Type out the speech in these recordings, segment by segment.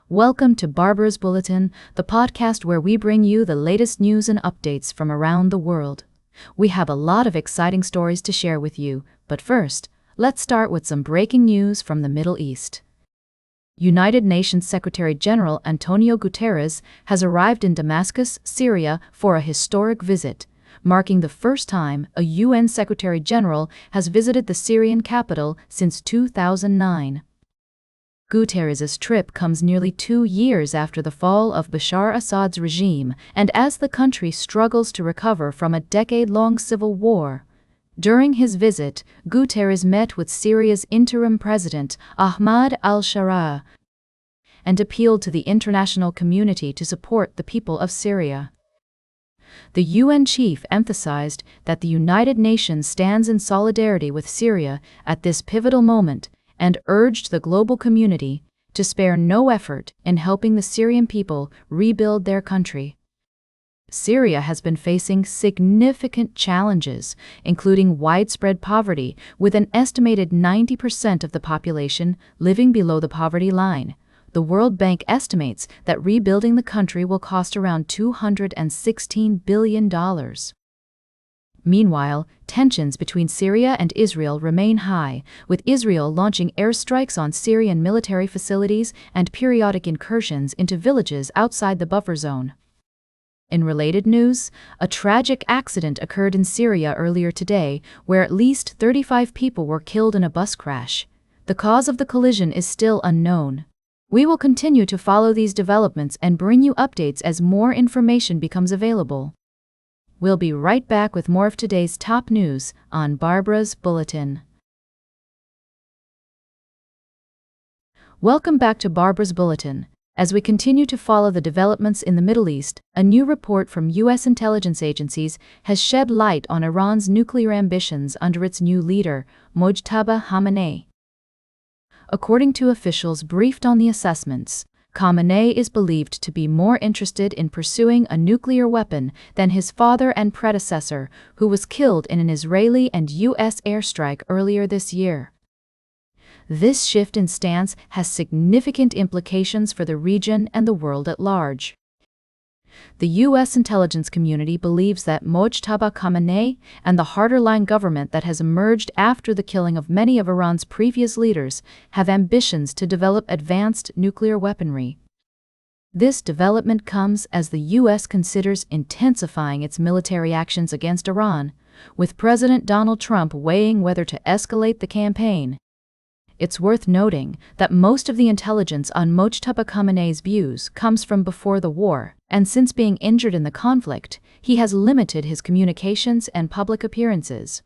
Welcome to Barbara's Bulletin, the podcast where we bring you the latest news and updates from around the world. We have a lot of exciting stories to share with you, but first, let's start with some breaking news from the Middle East. United Nations Secretary-General António Guterres has arrived in Damascus, Syria, for a historic visit, marking the first time a UN Secretary-General has visited the Syrian capital since 2009. Guterres' trip comes nearly 2 years after the fall of Bashar Assad's regime and as the country struggles to recover from a decade-long civil war. During his visit, Guterres met with Syria's interim president, Ahmad al-Sharaa, and appealed to the international community to support the people of Syria. The UN chief emphasized that the United Nations stands in solidarity with Syria at this pivotal moment and urged the global community to spare no effort in helping the Syrian people rebuild their country. Syria has been facing significant challenges, including widespread poverty, with an estimated 90% of the population living below the poverty line. The World Bank estimates that rebuilding the country will cost around $216 billion. Meanwhile, tensions between Syria and Israel remain high, with Israel launching airstrikes on Syrian military facilities and periodic incursions into villages outside the buffer zone. In related news, a tragic accident occurred in Syria earlier today, where at least 35 people were killed in a bus crash. The cause of the collision is still unknown. We will continue to follow these developments and bring you updates as more information becomes available. We'll be right back with more of today's top news on Barbara's Bulletin. Welcome back to Barbara's Bulletin. As we continue to follow the developments in the Middle East, a new report from U.S. intelligence agencies has shed light on Iran's nuclear ambitions under its new leader, Mojtaba Khamenei. According to officials briefed on the assessments, Khamenei is believed to be more interested in pursuing a nuclear weapon than his father and predecessor, who was killed in an Israeli and U.S. airstrike earlier this year. This shift in stance has significant implications for the region and the world at large. The U.S. intelligence community believes that Mojtaba Khamenei and the harder-line government that has emerged after the killing of many of Iran's previous leaders have ambitions to develop advanced nuclear weaponry. This development comes as the U.S. considers intensifying its military actions against Iran, with President Donald Trump weighing whether to escalate the campaign. It's worth noting that most of the intelligence on Mojtaba Khamenei's views comes from before the war, and since being injured in the conflict, he has limited his communications and public appearances.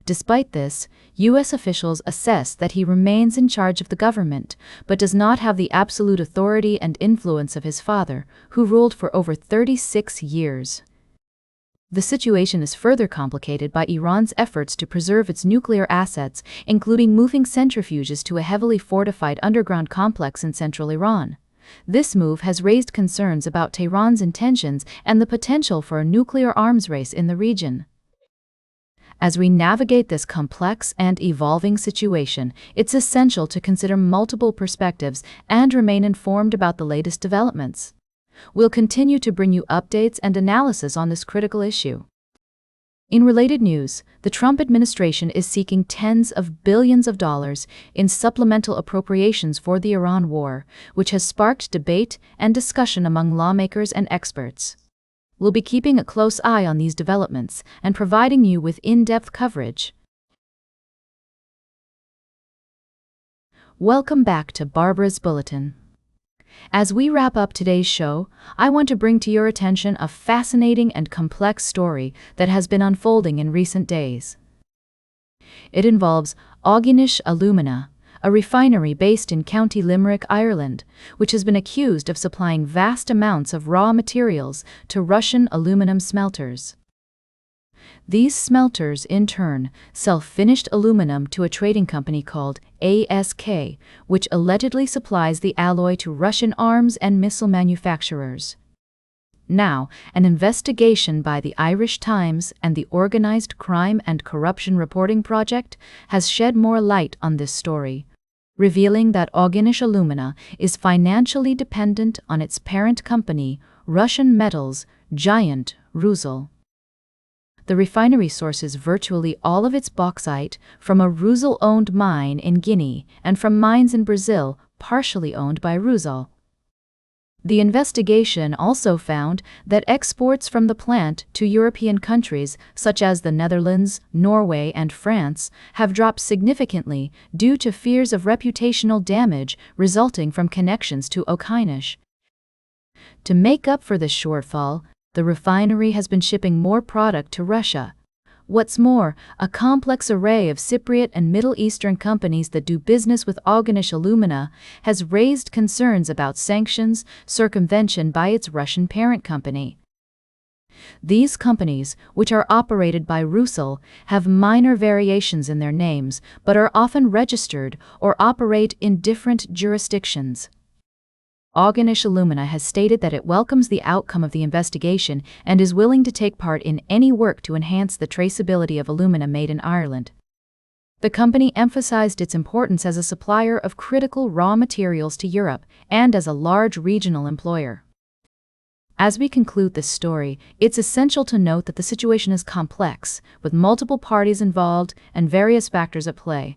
Despite this, U.S. officials assess that he remains in charge of the government, but does not have the absolute authority and influence of his father, who ruled for over 36 years. The situation is further complicated by Iran's efforts to preserve its nuclear assets, including moving centrifuges to a heavily fortified underground complex in central Iran. This move has raised concerns about Tehran's intentions and the potential for a nuclear arms race in the region. As we navigate this complex and evolving situation, it's essential to consider multiple perspectives and remain informed about the latest developments. We'll continue to bring you updates and analysis on this critical issue. In related news, the Trump administration is seeking tens of billions of dollars in supplemental appropriations for the Iran war, which has sparked debate and discussion among lawmakers and experts. We'll be keeping a close eye on these developments and providing you with in-depth coverage. Welcome back to Barbara's Bulletin. As we wrap up today's show, I want to bring to your attention a fascinating and complex story that has been unfolding in recent days. It involves Aughinish Alumina, a refinery based in County Limerick, Ireland, which has been accused of supplying vast amounts of raw materials to Russian aluminum smelters. These smelters, in turn, sell finished aluminum to a trading company called ASK, which allegedly supplies the alloy to Russian arms and missile manufacturers. Now, an investigation by the Irish Times and the Organised Crime and Corruption Reporting Project has shed more light on this story. revealing that Aughinish Alumina is financially dependent on its parent company, Russian metals giant Rusal. The refinery sources virtually all of its bauxite from a Rusal-owned mine in Guinea and from mines in Brazil, partially owned by Rusal. The investigation also found that exports from the plant to European countries such as the Netherlands, Norway, and France have dropped significantly due to fears of reputational damage resulting from connections to Aughinish. To make up for this shortfall, the refinery has been shipping more product to Russia. What's more, a complex array of Cypriot and Middle Eastern companies that do business with Aughinish Alumina has raised concerns about sanctions circumvention by its Russian parent company. These companies, which are operated by Rusal, have minor variations in their names but are often registered or operate in different jurisdictions. Aughinish Alumina has stated that it welcomes the outcome of the investigation and is willing to take part in any work to enhance the traceability of alumina made in Ireland. The company emphasized its importance as a supplier of critical raw materials to Europe and as a large regional employer. As we conclude this story, it's essential to note that the situation is complex, with multiple parties involved and various factors at play.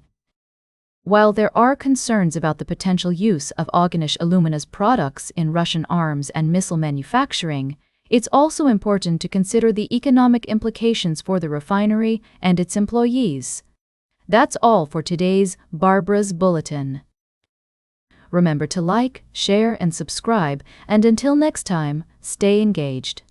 While there are concerns about the potential use of Aughinish Alumina's products in Russian arms and missile manufacturing, it's also important to consider the economic implications for the refinery and its employees. That's all for today's Barbara's Bulletin. Remember to like, share, and subscribe, and until next time, stay engaged.